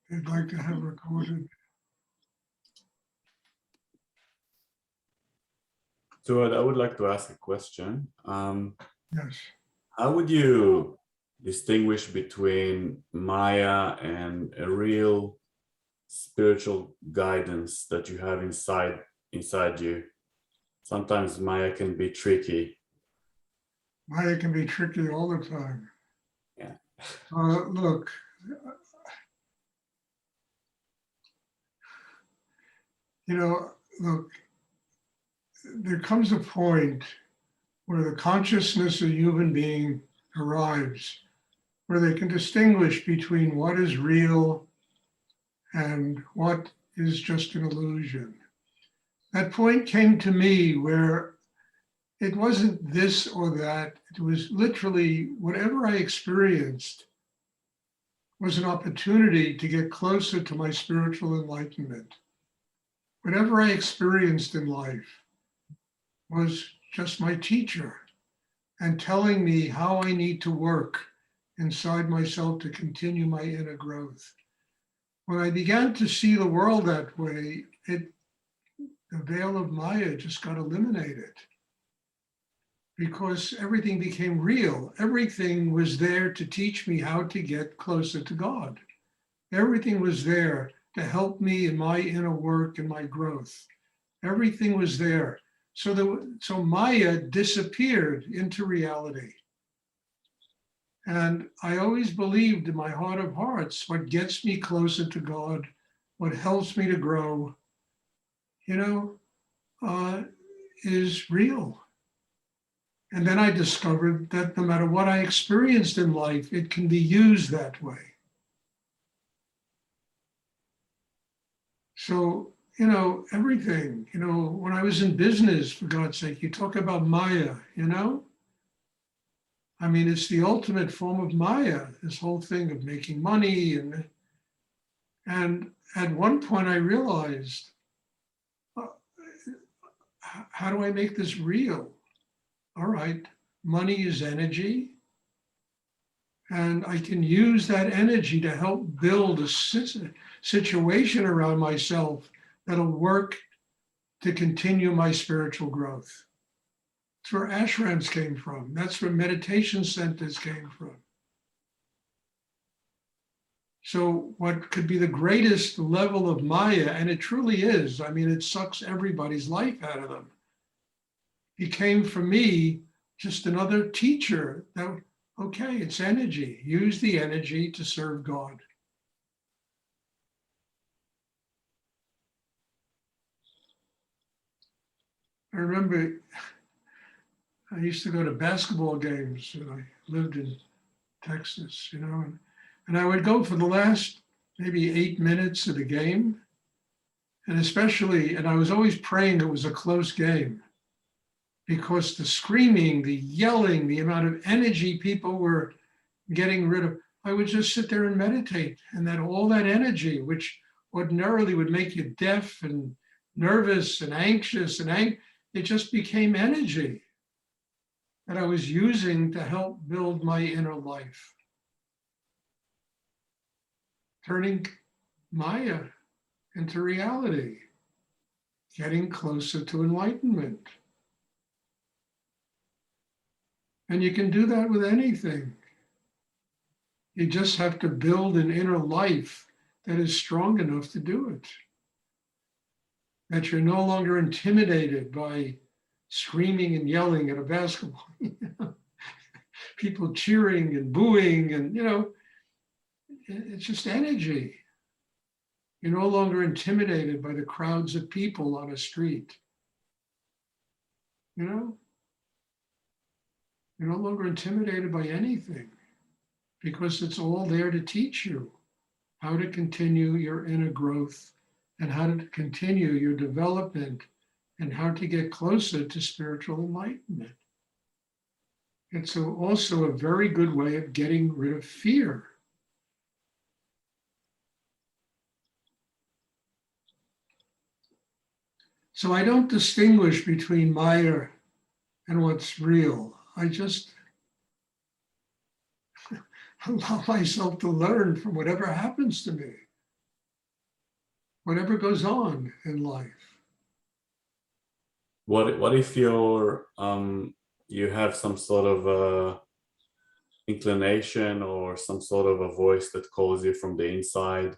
they'd like to have recorded. Stuart, I would like to ask a question. Yes. How would you distinguish between Maya and a real spiritual guidance that you have inside you? Sometimes Maya can be tricky. Maya can be tricky all the time. Yeah. Look, look, there comes a point where the consciousness of a human being arrives, where they can distinguish between what is real and what is just an illusion. That point came to me where it wasn't this or that. It was literally whatever I experienced was an opportunity to get closer to my spiritual enlightenment. Whatever I experienced in life was just my teacher and telling me how I need to work inside myself to continue my inner growth. When I began to see the world that way, the veil of Maya just got eliminated because everything became real. Everything was there to teach me how to get closer to God. Everything was there to help me in my inner work and my growth. Everything was there. So Maya disappeared into reality. And I always believed in my heart of hearts, what gets me closer to God, what helps me to grow, is real. And then I discovered that no matter what I experienced in life, it can be used that way. So, everything, when I was in business, for God's sake, you talk about Maya, I mean, it's the ultimate form of Maya, this whole thing of making money. And at one point I realized, how do I make this real? All right, money is energy. And I can use that energy to help build a situation around myself that'll work to continue my spiritual growth. That's where ashrams came from. That's where meditation centers came from. So what could be the greatest level of Maya, and it truly is, I mean, it sucks everybody's life out of them, became for me just another teacher that, okay, it's energy. Use the energy to serve God. I remember I used to go to basketball games when I lived in Texas, and I would go for the last maybe 8 minutes of the game. And I was always praying it was a close game because the screaming, the yelling, the amount of energy people were getting rid of, I would just sit there and meditate. And that all that energy, which ordinarily would make you deaf and nervous and anxious it just became energy that I was using to help build my inner life. Turning Maya into reality, getting closer to enlightenment. And you can do that with anything. You just have to build an inner life that is strong enough to do it. That you're no longer intimidated by screaming and yelling at a basketball, people cheering and booing, and it's just energy. You're no longer intimidated by the crowds of people on a street. You're no longer intimidated by anything because it's all there to teach you how to continue your inner growth and how to continue your development and how to get closer to spiritual enlightenment. It's also a very good way of getting rid of fear. So I don't distinguish between Maya and what's real. I just allow myself to learn from whatever happens to me. whatever goes on in life. What if you have some sort of inclination or some sort of a voice that calls you from the inside?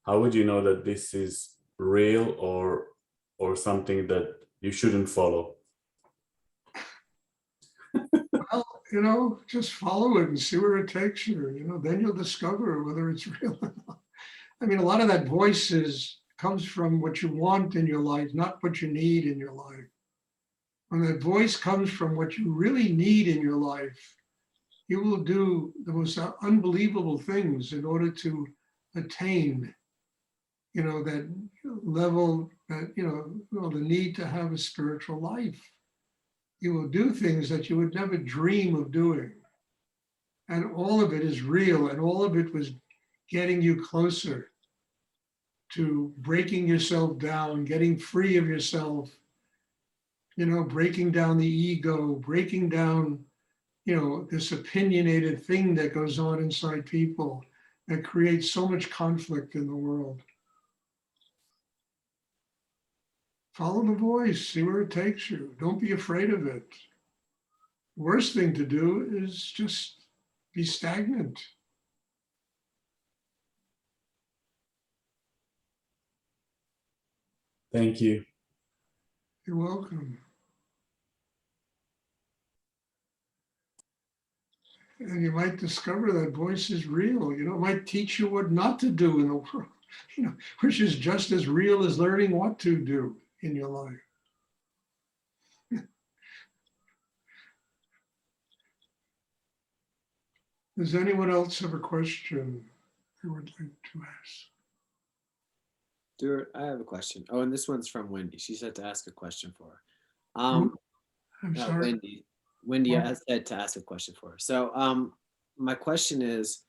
How would you know that this is real or something that you shouldn't follow? Well, just follow it and see where it takes you. Then you'll discover whether it's real or not. I mean, a lot of that comes from what you want in your life, not what you need in your life. When that voice comes from what you really need in your life, you will do the most unbelievable things in order to attain, that level, that, the need to have a spiritual life. You will do things that you would never dream of doing. And all of it is real, and all of it was getting you closer to breaking yourself down, getting free of yourself, breaking down the ego, breaking down, this opinionated thing that goes on inside people that creates so much conflict in the world. Follow the voice, see where it takes you. Don't be afraid of it. Worst thing to do is just be stagnant. Thank you. You're welcome. And you might discover that voice is real. It might teach you what not to do in the world, which is just as real as learning what to do in your life. Does anyone else have a question they would like to ask? Stuart, I have a question. Oh, and this one's from Wendy. She said to ask a question for her. I'm sorry. Wendy has said to ask a question for her. So my question is,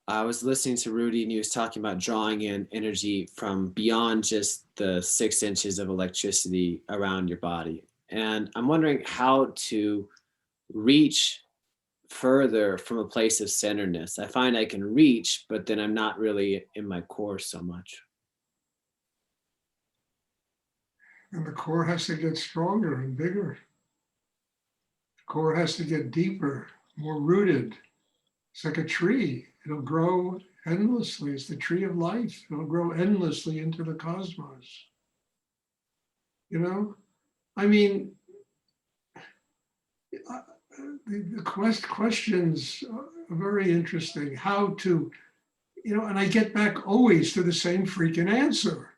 I was listening to Rudy and he was talking about drawing in energy from beyond just the 6 inches of electricity around your body. And I'm wondering how to reach further from a place of centeredness. I find I can reach, but then I'm not really in my core so much. And the core has to get stronger and bigger. The core has to get deeper, more rooted. It's like a tree. It'll grow endlessly. It's the tree of life. It'll grow endlessly into the cosmos. I mean, the questions are very interesting. How to, and I get back always to the same freaking answer.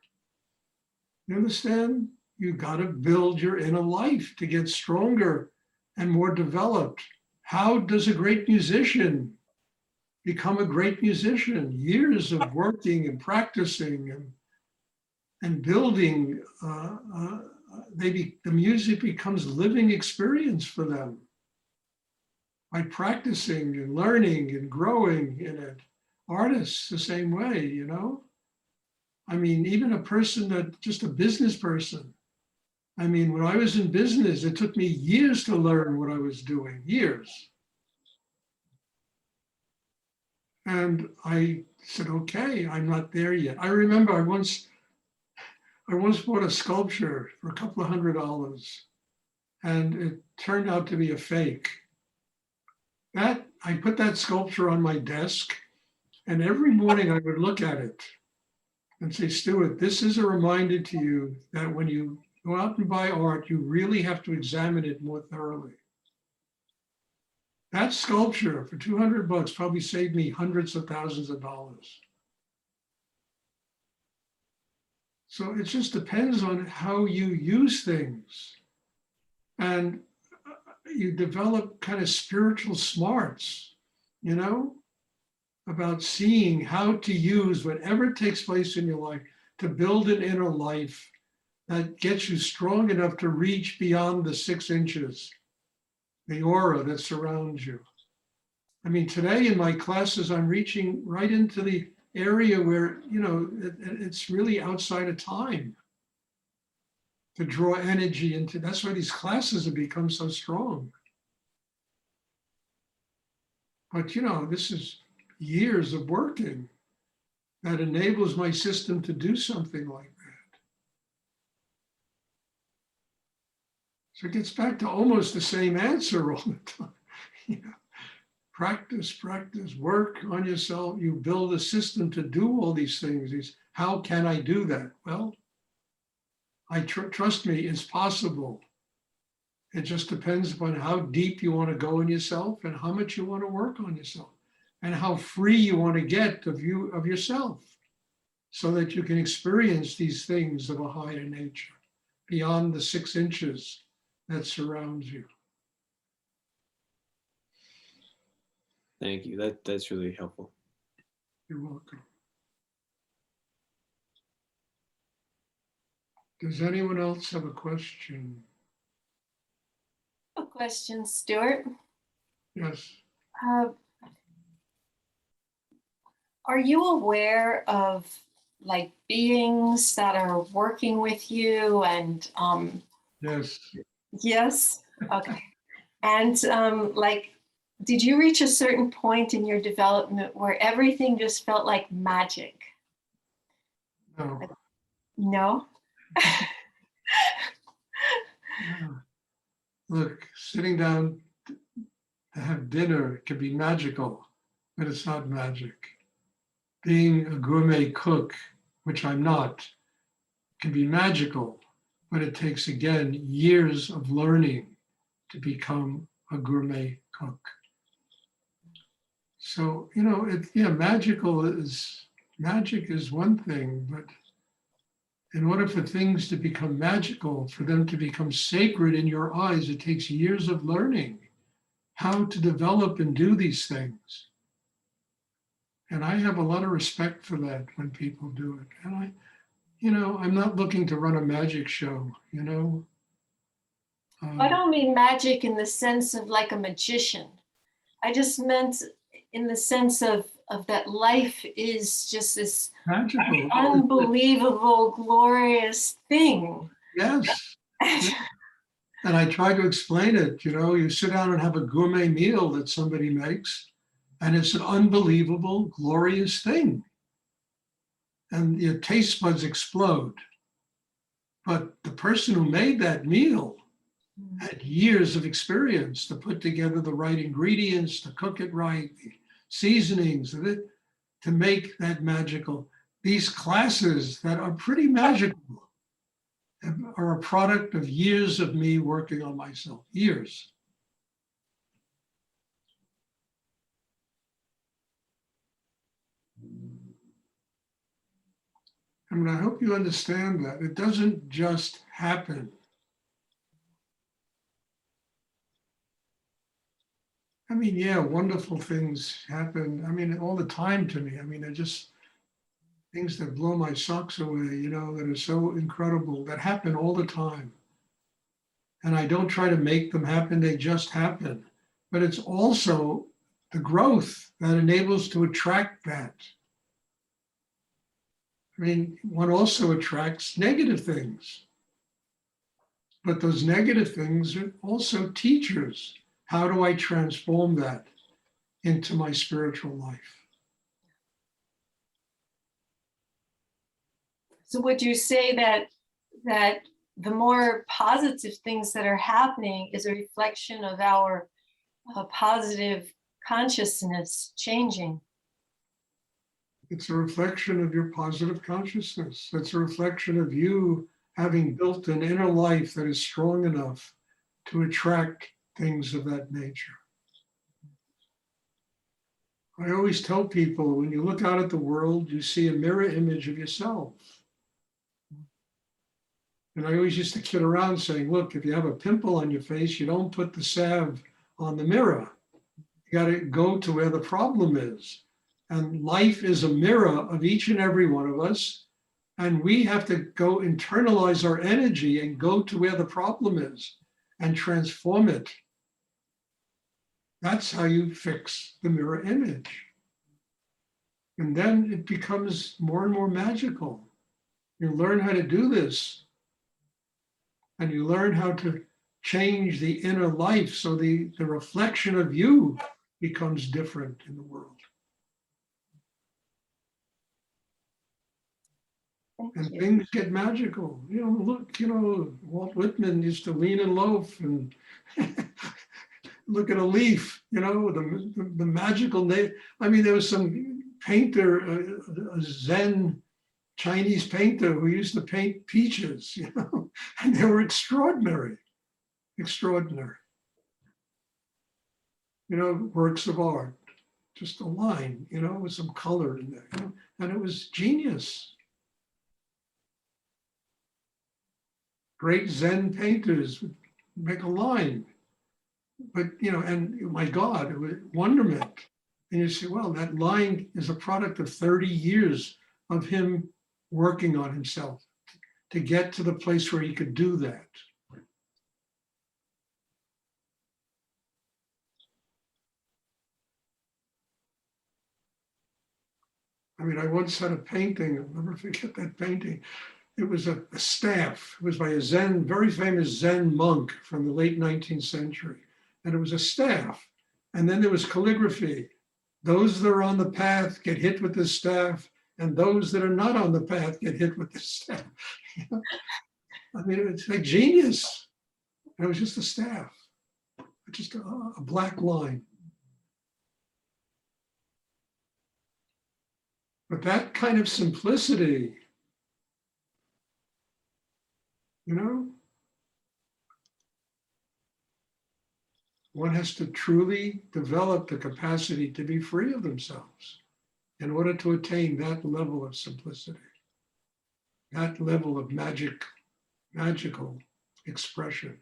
You understand? You got to build your inner life to get stronger and more developed. How does a great musician become a great musician? Years of working and practicing and building. The music becomes living experience for them by practicing and learning and growing in it. Artists the same way, I mean, even a person just a business person. I mean, when I was in business, it took me years to learn what I was doing, years. And I said, okay, I'm not there yet. I remember I once bought a sculpture for a couple of $100, and it turned out to be a fake. I put that sculpture on my desk, and every morning I would look at it and say, Stuart, this is a reminder to you that when you go out and buy art, you really have to examine it more thoroughly. That sculpture for $200 probably saved me hundreds of thousands of dollars. So it just depends on how you use things. And you develop kind of spiritual smarts, about seeing how to use whatever takes place in your life to build an inner life that gets you strong enough to reach beyond the 6 inches, the aura that surrounds you. I mean, today in my classes, I'm reaching right into the area where, it's really outside of time to draw energy into. That's why these classes have become so strong. But, this is years of working. that enables my system to do something like that. So it gets back to almost the same answer all the time. You know, practice, practice, work on yourself. You build a system to do all these things. How can I do that? Well, trust me, it's possible. It just depends upon how deep you want to go in yourself and how much you want to work on yourself and how free you want to get of yourself so that you can experience these things of a higher nature beyond the 6 inches that surrounds you. Thank you. That's really helpful. You're welcome. Does anyone else have a question? A question, Stuart. Yes. Are you aware of like beings that are working with you and Yes. yes, okay. And like, did you reach a certain point in your development where everything just felt like magic? No. No? Yeah. Look, sitting down to have dinner can be magical, but it's not magic. Being a gourmet cook, which I'm not, can be magical, but it takes, again, years of learning to become a gourmet cook. So, you know, magic is one thing, but in order for things to become magical, for them to become sacred in your eyes, it takes years of learning how to develop and do these things. And I have a lot of respect for that when people do it. And I'm not looking to run a magic show, you know. I don't mean magic in the sense of like a magician. I just meant in the sense of that life is just this magical, unbelievable, glorious thing. Yes. And I try to explain it, you know, you sit down and have a gourmet meal that somebody makes, and it's an unbelievable, glorious thing. And your taste buds explode. But the person who made that meal had years of experience to put together the right ingredients, to cook it right, the seasonings of it, to make that magical. These classes that are pretty magical are a product of years of me working on myself, years. I mean, I hope you understand that. It doesn't just happen. I mean, yeah, wonderful things happen. I mean, all the time to me. I mean, they're just things that blow my socks away, you know, that are so incredible, that happen all the time. And I don't try to make them happen, they just happen. But it's also the growth that enables to attract that. I mean, one also attracts negative things. But those negative things are also teachers. How do I transform that into my spiritual life? So would you say that the more positive things that are happening is a reflection of our positive consciousness changing? It's a reflection of your positive consciousness. It's a reflection of you having built an inner life that is strong enough to attract things of that nature. I always tell people, when you look out at the world, you see a mirror image of yourself. And I always used to kid around saying, look, if you have a pimple on your face, you don't put the salve on the mirror. You got to go to where the problem is. And life is a mirror of each and every one of us. And we have to go internalize our energy and go to where the problem is and transform it. That's how you fix the mirror image. And then it becomes more and more magical. You learn how to do this. And you learn how to change the inner life so the reflection of you becomes different in the world. Thank and you. things get magical. You know, look, Walt Whitman used to lean and loaf and look at a leaf, the magical name. I mean, there was some painter, a Zen Chinese painter who used to paint peaches, and they were extraordinary, extraordinary. Works of art, just a line, with some color in there, and it was genius. Great Zen painters would make a line, but, and my God, it was wonderment. And you say, well, that line is a product of 30 years of him working on himself to get to the place where he could do that. I mean, I once had a painting, I'll never forget that painting. It was a staff. It was by a very famous Zen monk from the late 19th century. And it was a staff. And then there was calligraphy. Those that are on the path get hit with the staff, and those that are not on the path get hit with the staff. I mean, it's like genius. And it was just a staff, just a black line. But that kind of simplicity, one has to truly develop the capacity to be free of themselves in order to attain that level of simplicity, that level of magical expression.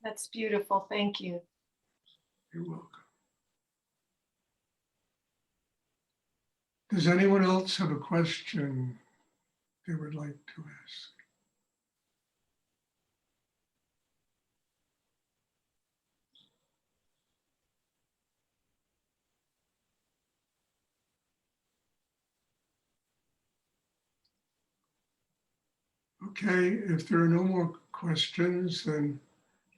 That's beautiful. Thank you. You're welcome. Does anyone else have a question they would like to ask? Okay, if there are no more questions, then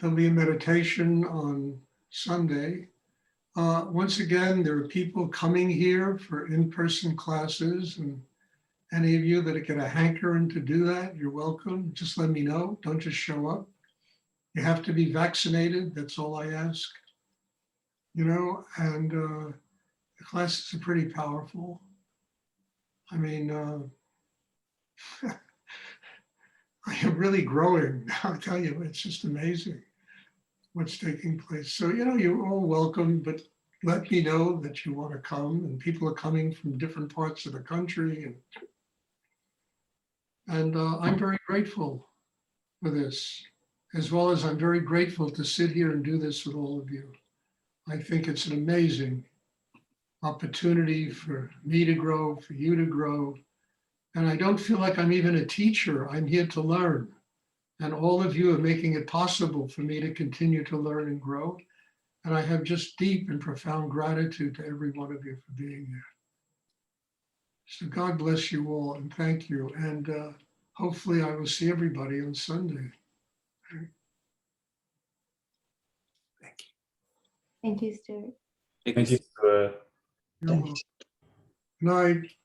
there'll be a meditation on Sunday. Once again, there are people coming here for in-person classes, and any of you that get a hankering to do that, you're welcome. Just let me know. Don't just show up. You have to be vaccinated. That's all I ask. And the classes are pretty powerful. I mean, I am really growing. I'll tell you, it's just amazing what's taking place. So, you're all welcome, but let me know that you want to come, and people are coming from different parts of the country. And I'm very grateful for this, as well as I'm very grateful to sit here and do this with all of you. I think it's an amazing opportunity for me to grow, for you to grow. And I don't feel like I'm even a teacher. I'm here to learn. And all of you are making it possible for me to continue to learn and grow. And I have just deep and profound gratitude to every one of you for being here. So God bless you all, and thank you. And hopefully I will see everybody on Sunday. Thank you. Thank you, Stuart. Thank you, Stuart. You're welcome. Good night.